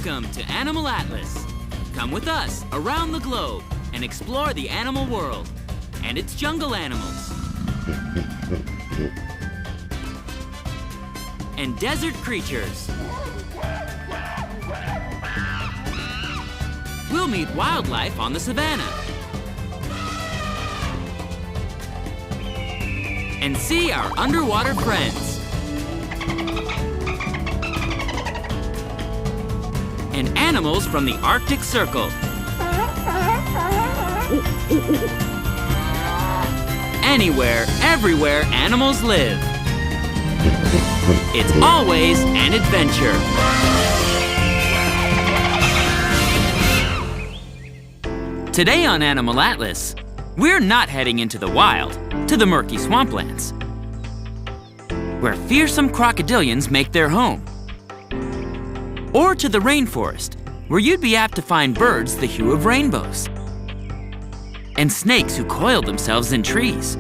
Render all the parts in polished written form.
Welcome to Animal Atlas. Come with us around the globe and explore the animal world and its jungle animals and desert creatures. We'll meet wildlife on the savannah and see our underwater friends. And animals from the Arctic Circle. Anywhere, everywhere animals live. It's always an adventure. Today on Animal Atlas, we're not heading into the wild, to the murky swamplands, where fearsome crocodilians make their home. Or to the rainforest, where you'd be apt to find birds the hue of rainbows, and snakes who coil themselves in trees,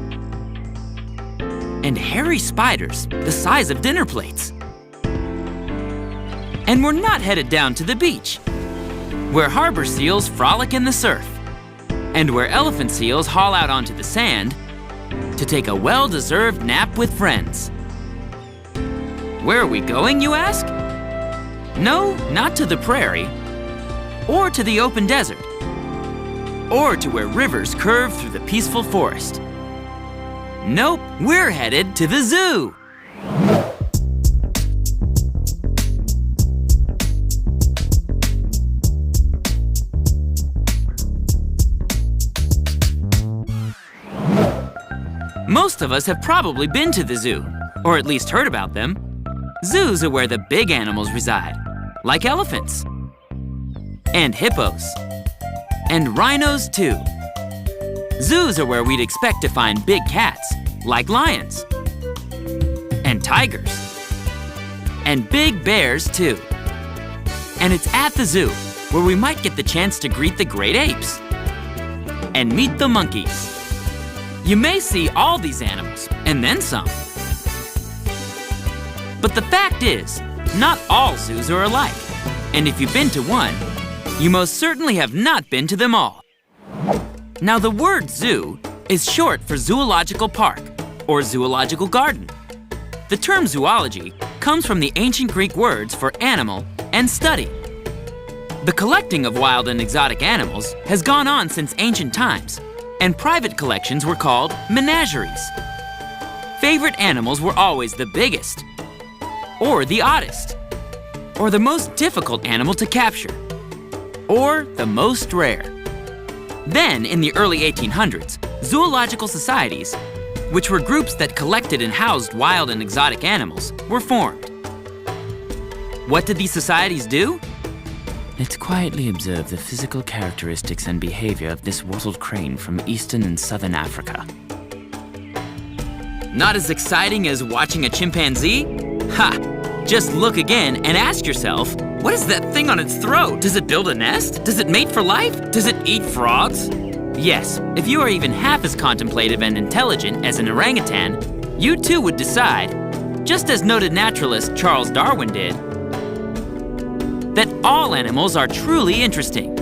and hairy spiders the size of dinner plates. And we're not headed down to the beach, where harbor seals frolic in the surf, and where elephant seals haul out onto the sand to take a well-deserved nap with friends. Where are we going, you ask? No, not to the prairie, or to the open desert, or to where rivers curve through the peaceful forest. Nope, we're headed to the zoo. Most of us have probably been to the zoo, or at least heard about them. Zoos are where the big animals reside, like elephants, and hippos, and rhinos too. Zoos are where we'd expect to find big cats, like lions, and tigers, and big bears too. And it's at the zoo where we might get the chance to greet the great apes and meet the monkeys. You may see all these animals, and then some. But the fact is, not all zoos are alike. And if you've been to one, you most certainly have not been to them all. Now, the word zoo is short for zoological park or zoological garden. The term zoology comes from the ancient Greek words for animal and study. The collecting of wild and exotic animals has gone on since ancient times, and private collections were called menageries. Favorite animals were always the biggest, or the oddest, or the most difficult animal to capture, or the most rare. Then, in the early 1800s, zoological societies, which were groups that collected and housed wild and exotic animals, were formed. What did these societies do? Let's quietly observe the physical characteristics and behavior of this wattled crane from eastern and southern Africa. Not as exciting as watching a chimpanzee? Ha! Just look again and ask yourself, what is that thing on its throat? Does it build a nest? Does it mate for life? Does it eat frogs? Yes, if you are even half as contemplative and intelligent as an orangutan, you too would decide, just as noted naturalist Charles Darwin did, that all animals are truly interesting.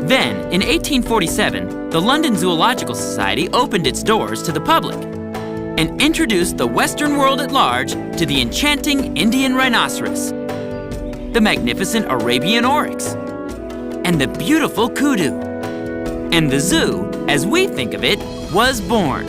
Then, in 1847, the London Zoological Society opened its doors to the public and introduced the Western world at large to the enchanting Indian rhinoceros, the magnificent Arabian oryx, and the beautiful kudu. And the zoo, as we think of it, was born.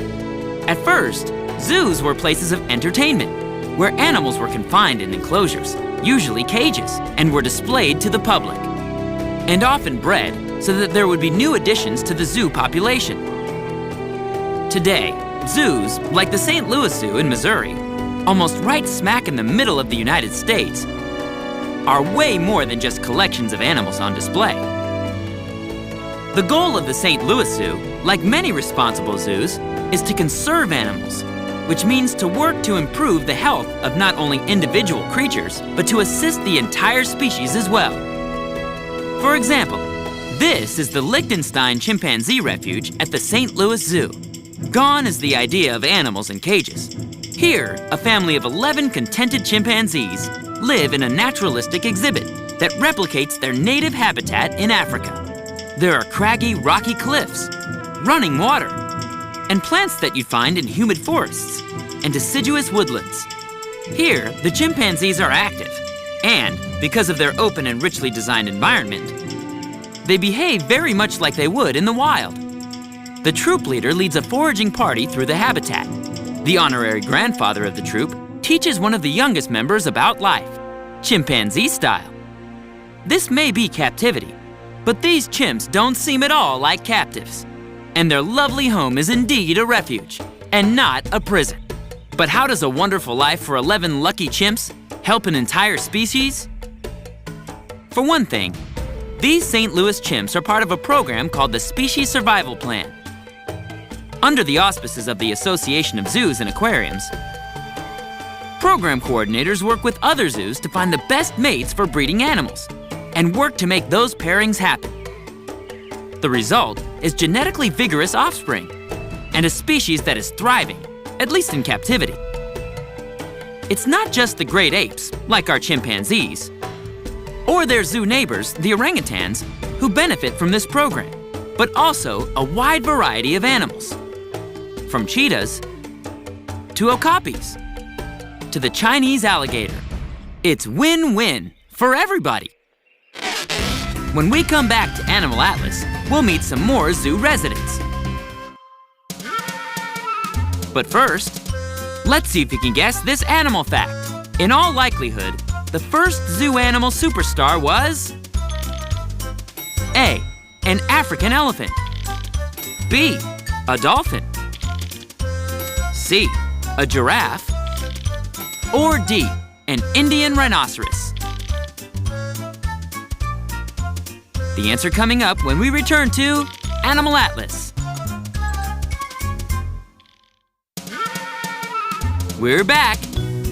At first, zoos were places of entertainment, where animals were confined in enclosures, usually cages, and were displayed to the public, and often bred so that there would be new additions to the zoo population. Today, zoos, like the St. Louis Zoo in Missouri, almost right smack in the middle of the United States, are way more than just collections of animals on display. The goal of the St. Louis Zoo, like many responsible zoos, is to conserve animals, which means to work to improve the health of not only individual creatures, but to assist the entire species as well. For example, this is the Liechtenstein Chimpanzee Refuge at the St. Louis Zoo. Gone is the idea of animals in cages. Here, a family of 11 contented chimpanzees live in a naturalistic exhibit that replicates their native habitat in Africa. There are craggy, rocky cliffs, running water, and plants that you'd find in humid forests and deciduous woodlands. Here, the chimpanzees are active, and because of their open and richly designed environment, they behave very much like they would in the wild. The troop leader leads a foraging party through the habitat. The honorary grandfather of the troop teaches one of the youngest members about life, chimpanzee style. This may be captivity, but these chimps don't seem at all like captives. And their lovely home is indeed a refuge, and not a prison. But how does a wonderful life for 11 lucky chimps help an entire species? For one thing, these St. Louis chimps are part of a program called the Species Survival Plan. Under the auspices of the Association of Zoos and Aquariums, program coordinators work with other zoos to find the best mates for breeding animals and work to make those pairings happen. The result is genetically vigorous offspring and a species that is thriving, at least in captivity. It's not just the great apes, like our chimpanzees, or their zoo neighbors, the orangutans, who benefit from this program, but also a wide variety of animals. From cheetahs to okapis to the Chinese alligator. It's win-win for everybody. When we come back to Animal Atlas, we'll meet some more zoo residents. But first, let's see if you can guess this animal fact. In all likelihood, the first zoo animal superstar was A, an African elephant, B, a dolphin, C, a giraffe, or D, an Indian rhinoceros. The answer coming up when we return to Animal Atlas. We're back.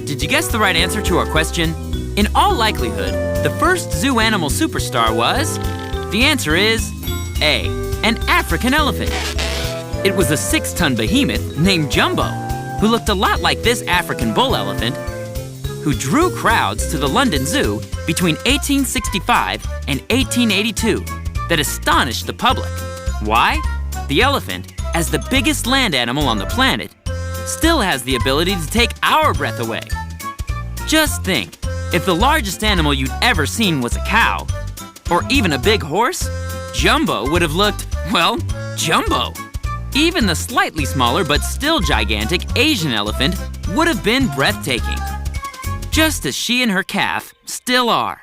Did you guess the right answer to our question? In all likelihood, the first zoo animal superstar was... The answer is A, an African elephant. It was a 6-ton behemoth named Jumbo, who looked a lot like this African bull elephant, who drew crowds to the London Zoo between 1865 and 1882 that astonished the public. Why? The elephant, as the biggest land animal on the planet, still has the ability to take our breath away. Just think, if the largest animal you'd ever seen was a cow, or even a big horse, Jumbo would have looked, well, Jumbo. Even the slightly smaller but still gigantic Asian elephant would have been breathtaking, just as she and her calf still are.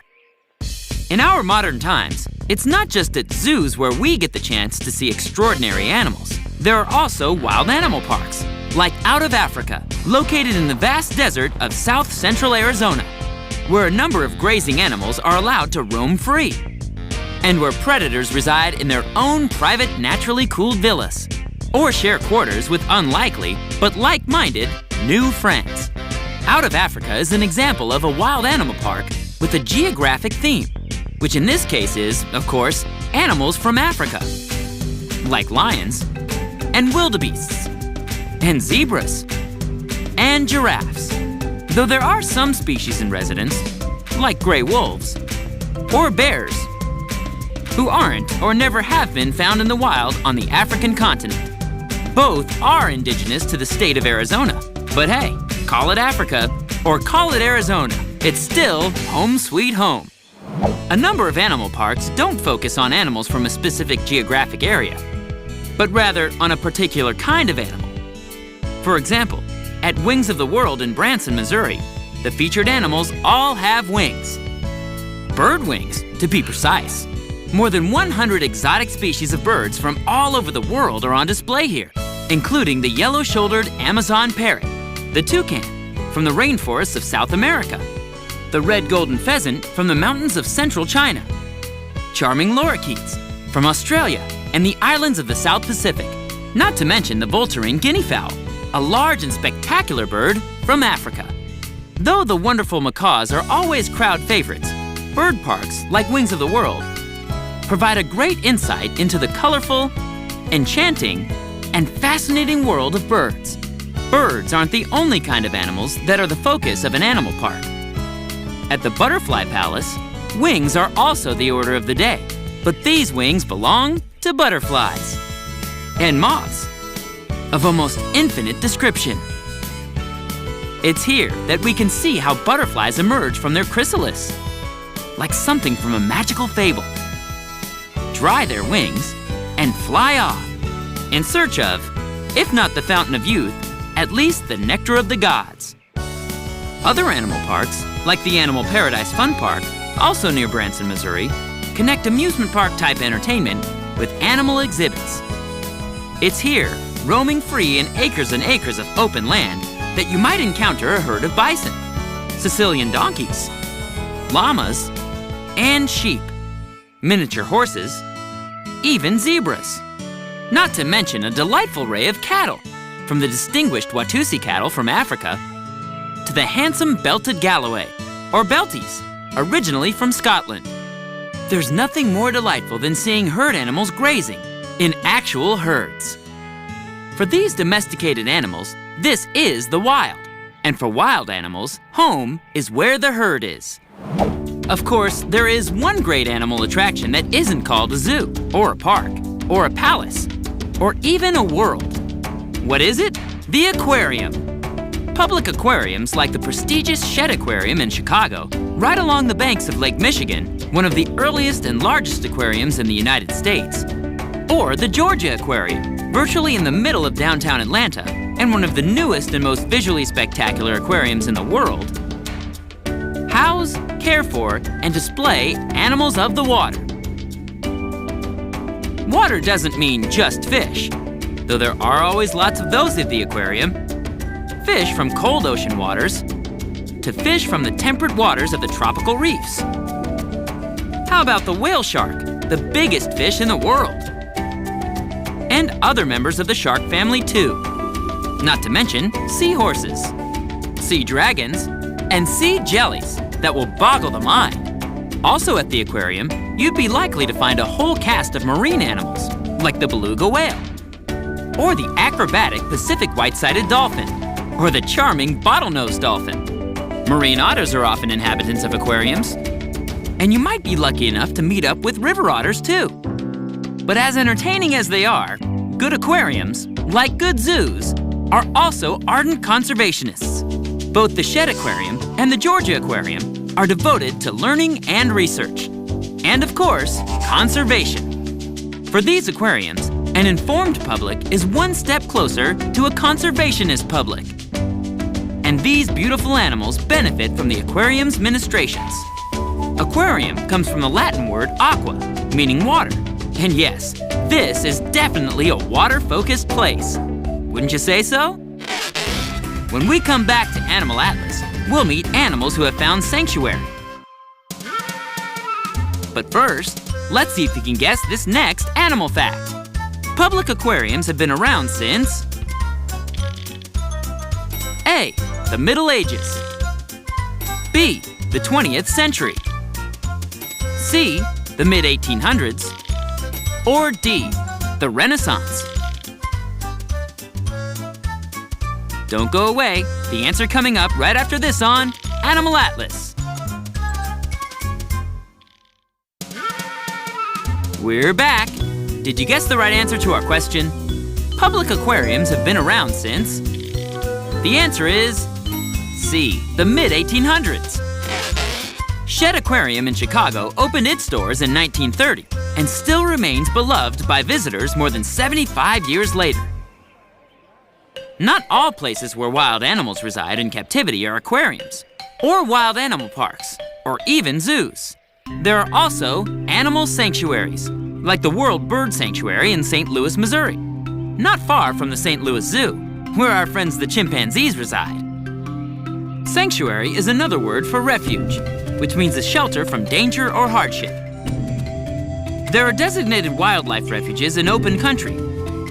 In our modern times, it's not just at zoos where we get the chance to see extraordinary animals. There are also wild animal parks, like Out of Africa, located in the vast desert of South Central Arizona, where a number of grazing animals are allowed to roam free, and where predators reside in their own private, naturally cooled villas, or share quarters with unlikely, but like-minded, new friends. Out of Africa is an example of a wild animal park with a geographic theme, which in this case is, of course, animals from Africa, like lions, and wildebeests, and zebras, and giraffes. Though there are some species in residence, like gray wolves, or bears, who aren't or never have been found in the wild on the African continent. Both are indigenous to the state of Arizona. But hey, call it Africa or call it Arizona, it's still home sweet home. A number of animal parks don't focus on animals from a specific geographic area, but rather on a particular kind of animal. For example, at Wings of the World in Branson, Missouri, the featured animals all have wings. Bird wings, to be precise. More than 100 exotic species of birds from all over the world are on display here, including the yellow-shouldered Amazon parrot, the toucan from the rainforests of South America, the red golden pheasant from the mountains of central China, charming lorikeets from Australia and the islands of the South Pacific, not to mention the Volturine guinea fowl, a large and spectacular bird from Africa. Though the wonderful macaws are always crowd favorites, bird parks, like Wings of the World, provide a great insight into the colorful, enchanting, and fascinating world of birds. Birds aren't the only kind of animals that are the focus of an animal park. At the Butterfly Palace, Wings are also the order of the day, but these wings belong to butterflies and moths of almost infinite description. It's here that we can see how butterflies emerge from their chrysalis, like something from a magical fable. Dry their wings and fly off in search of, if not the fountain of youth, at least the nectar of the gods. Other animal parks, like the Animal Paradise Fun Park, also near Branson, Missouri, connect amusement park type entertainment with animal exhibits. It's here, roaming free in acres and acres of open land, that you might encounter a herd of bison, Sicilian donkeys, llamas, and sheep, miniature horses, even zebras. Not to mention a delightful array of cattle, from the distinguished Watusi cattle from Africa to the handsome belted Galloway, or Belties, originally from Scotland. There's nothing more delightful than seeing herd animals grazing in actual herds. For these domesticated animals, this is the wild. And for wild animals, home is where the herd is. Of course, there is one great animal attraction that isn't called a zoo, or a park, or a palace, or even a world. What is it? The aquarium. Public aquariums like the prestigious Shedd Aquarium in Chicago, right along the banks of Lake Michigan, one of the earliest and largest aquariums in the United States, or the Georgia Aquarium, virtually in the middle of downtown Atlanta, and one of the newest and most visually spectacular aquariums in the world, house, care for, and display animals of the water. Water doesn't mean just fish, though there are always lots of those at the aquarium. Fish from cold ocean waters to fish from the temperate waters of the tropical reefs. How about the whale shark, the biggest fish in the world? And other members of the shark family too. Not to mention seahorses, sea dragons, and sea jellies that will boggle the mind. Also at the aquarium, you'd be likely to find a whole cast of marine animals, like the beluga whale, or the acrobatic Pacific white-sided dolphin, or the charming bottlenose dolphin. Marine otters are often inhabitants of aquariums, and you might be lucky enough to meet up with river otters too. But as entertaining as they are, good aquariums, like good zoos, are also ardent conservationists. Both the Shedd Aquarium and the Georgia Aquarium are devoted to learning and research, and of course, conservation. For these aquariums, an informed public is one step closer to a conservationist public. And these beautiful animals benefit from the aquarium's ministrations. Aquarium comes from the Latin word aqua, meaning water. And yes, this is definitely a water-focused place. Wouldn't you say so? When we come back to Animal Atlas, we'll meet animals who have found sanctuary. But first, let's see if you can guess this next animal fact. Public aquariums have been around since A, the Middle Ages, B, the 20th century, C, the mid-1800s, or D, the Renaissance. Don't go away. The answer coming up right after this on Animal Atlas. We're back. Did you guess the right answer to our question? Public aquariums have been around since... The answer is C, the mid-1800s. Shedd Aquarium in Chicago opened its doors in 1930 and still remains beloved by visitors more than 75 years later. Not all places where wild animals reside in captivity are aquariums, or wild animal parks, or even zoos. There are also animal sanctuaries, like the World Bird Sanctuary in St. Louis, Missouri, not far from the St. Louis Zoo, where our friends the chimpanzees reside. Sanctuary is another word for refuge, which means a shelter from danger or hardship. There are designated wildlife refuges in open country,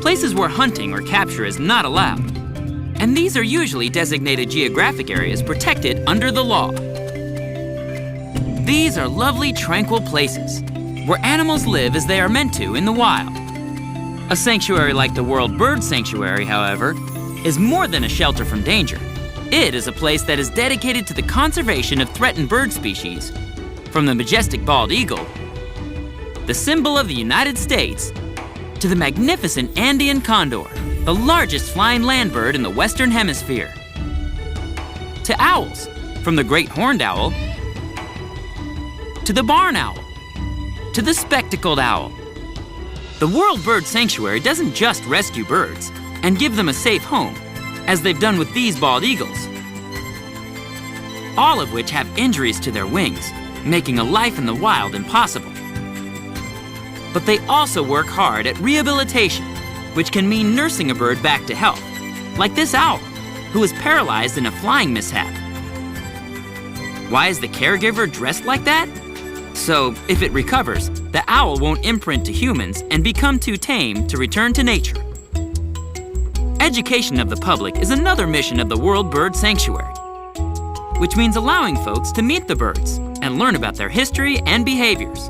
places where hunting or capture is not allowed. And these are usually designated geographic areas protected under the law. These are lovely, tranquil places where animals live as they are meant to in the wild. A sanctuary like the World Bird Sanctuary, however, is more than a shelter from danger. It is a place that is dedicated to the conservation of threatened bird species, From the majestic bald eagle, the symbol of the United States, to the magnificent Andean condor, the largest flying land bird in the Western Hemisphere. To owls, from the great horned owl, to the barn owl, to the spectacled owl. The World Bird Sanctuary doesn't just rescue birds and give them a safe home, as they've done with these bald eagles, all of which have injuries to their wings, making a life in the wild impossible. But they also work hard at rehabilitation, which can mean nursing a bird back to health, like this owl, who was paralyzed in a flying mishap. Why is the caregiver dressed like that? So, if it recovers, the owl won't imprint to humans and become too tame to return to nature. Education of the public is another mission of the World Bird Sanctuary, which means allowing folks to meet the birds and learn about their history and behaviors.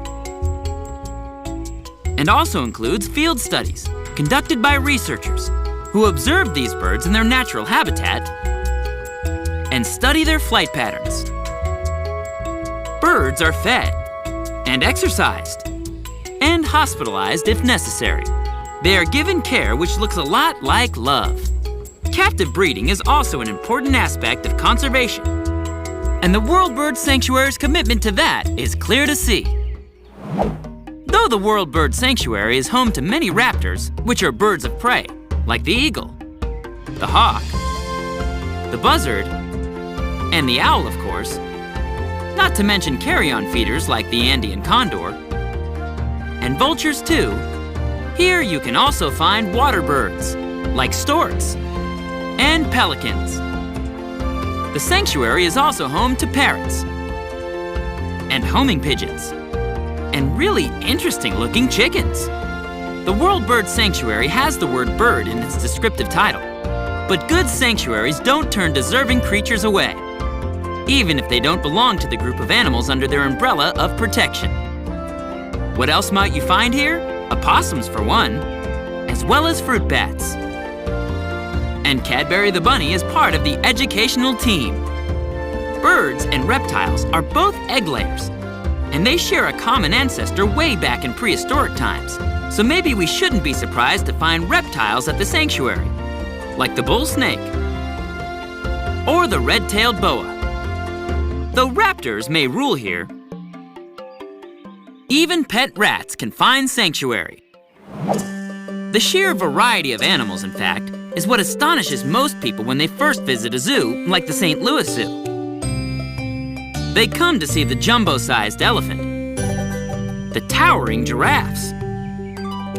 And also includes field studies conducted by researchers who observe these birds in their natural habitat and study their flight patterns. Birds are fed and exercised and hospitalized if necessary. They are given care which looks a lot like love. Captive breeding is also an important aspect of conservation, and the World Bird Sanctuary's commitment to that is clear to see. Though the World Bird Sanctuary is home to many raptors, which are birds of prey, like the eagle, the hawk, the buzzard, and the owl, of course, not to mention carrion feeders like the Andean condor, and vultures too, here you can also find water birds, like storks and pelicans. The sanctuary is also home to parrots and homing pigeons, and really interesting-looking chickens. The World Bird Sanctuary has the word bird in its descriptive title, but good sanctuaries don't turn deserving creatures away, even if they don't belong to the group of animals under their umbrella of protection. What else might you find here? Opossums, for one, as well as fruit bats. And Cadbury the bunny is part of the educational team. Birds and reptiles are both egg layers, and they share a common ancestor way back in prehistoric times. So maybe we shouldn't be surprised to find reptiles at the sanctuary, like the bull snake or the red-tailed boa. Though raptors may rule here, even pet rats can find sanctuary. The sheer variety of animals, in fact, is what astonishes most people when they first visit a zoo like the St. Louis Zoo. They come to see the jumbo-sized elephant, the towering giraffes,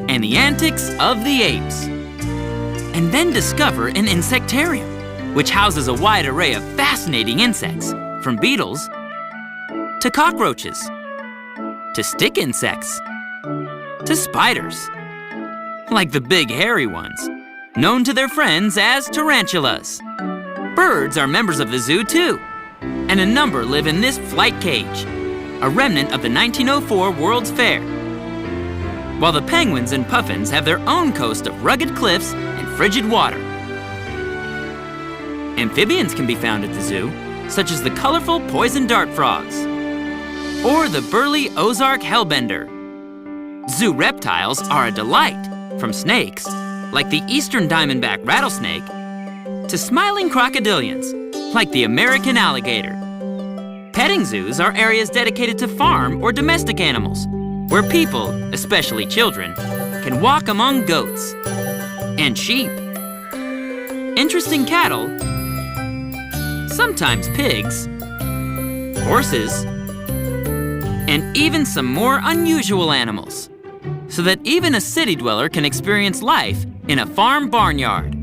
and the antics of the apes, and then discover an insectarium, which houses a wide array of fascinating insects, from beetles to cockroaches, to stick insects, to spiders, like the big hairy ones, known to their friends as tarantulas. Birds are members of the zoo too, and a number live in this flight cage, a remnant of the 1904 World's Fair. While the penguins and puffins have their own coast of rugged cliffs and frigid water. Amphibians can be found at the zoo, such as the colorful poison dart frogs, or the burly Ozark hellbender. Zoo reptiles are a delight, from snakes, like the eastern diamondback rattlesnake, to smiling crocodilians, like the American alligator. Petting zoos are areas dedicated to farm or domestic animals, where people, especially children, can walk among goats and sheep, interesting cattle, sometimes pigs, horses, and even some more unusual animals, so that even a city dweller can experience life in a farm barnyard.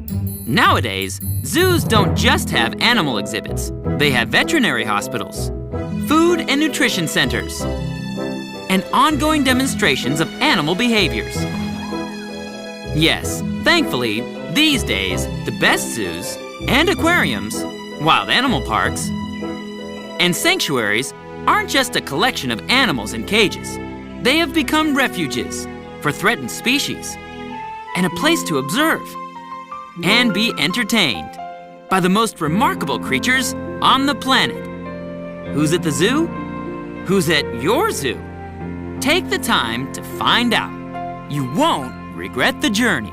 Nowadays, zoos don't just have animal exhibits. They have veterinary hospitals, food and nutrition centers, and ongoing demonstrations of animal behaviors. Yes, thankfully, these days, the best zoos and aquariums, wild animal parks, and sanctuaries aren't just a collection of animals in cages. They have become refuges for threatened species and a place to observe and be entertained by the most remarkable creatures on the planet. Who's at the zoo? Who's at your zoo? Take the time to find out. You won't regret the journey.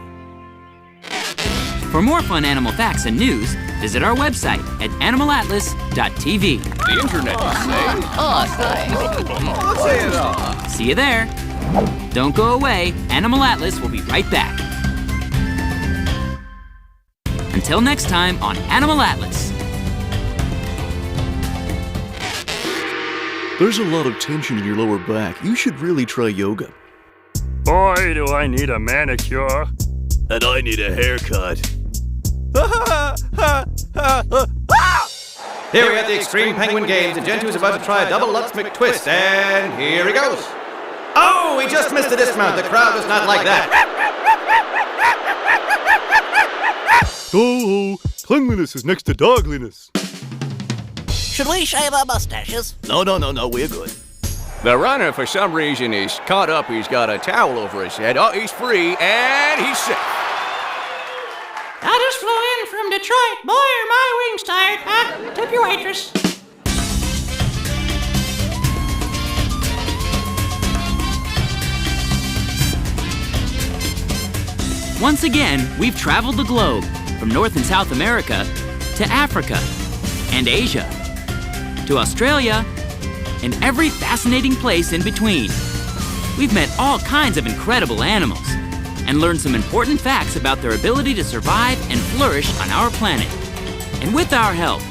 For more fun animal facts and news, visit our website at animalatlas.tv. The internet is saying. See you there. Don't go away. Animal Atlas will be right back. Until next time on Animal Atlas. There's a lot of tension in your lower back. You should really try yoga. Boy, do I need a manicure. And I need a haircut. Here we at the Extreme Penguin Games, and Gentoo is about to try a double Lutz McTwist, and here he goes. Oh, he just missed the dismount. The crowd was not like that. Oh, cleanliness is next to dogliness. Should we shave our mustaches? No, we're good. The runner, for some reason, is caught up. He's got a towel over his head. Oh, he's free, and he's safe. I just flew in from Detroit. Boy, are my wings tired. Tip your waitress. Once again, we've traveled the globe from North and South America to Africa and Asia to Australia and every fascinating place in between. We've met all kinds of incredible animals and learned some important facts about their ability to survive and flourish on our planet. And with our help,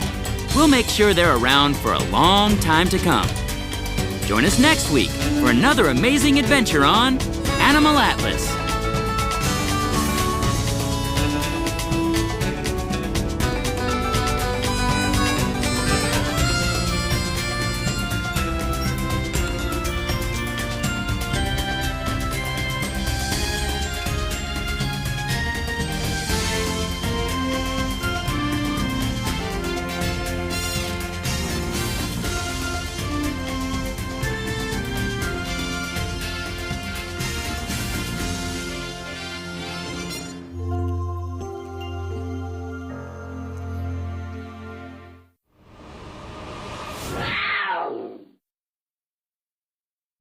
we'll make sure they're around for a long time to come. Join us next week for another amazing adventure on Animal Atlas.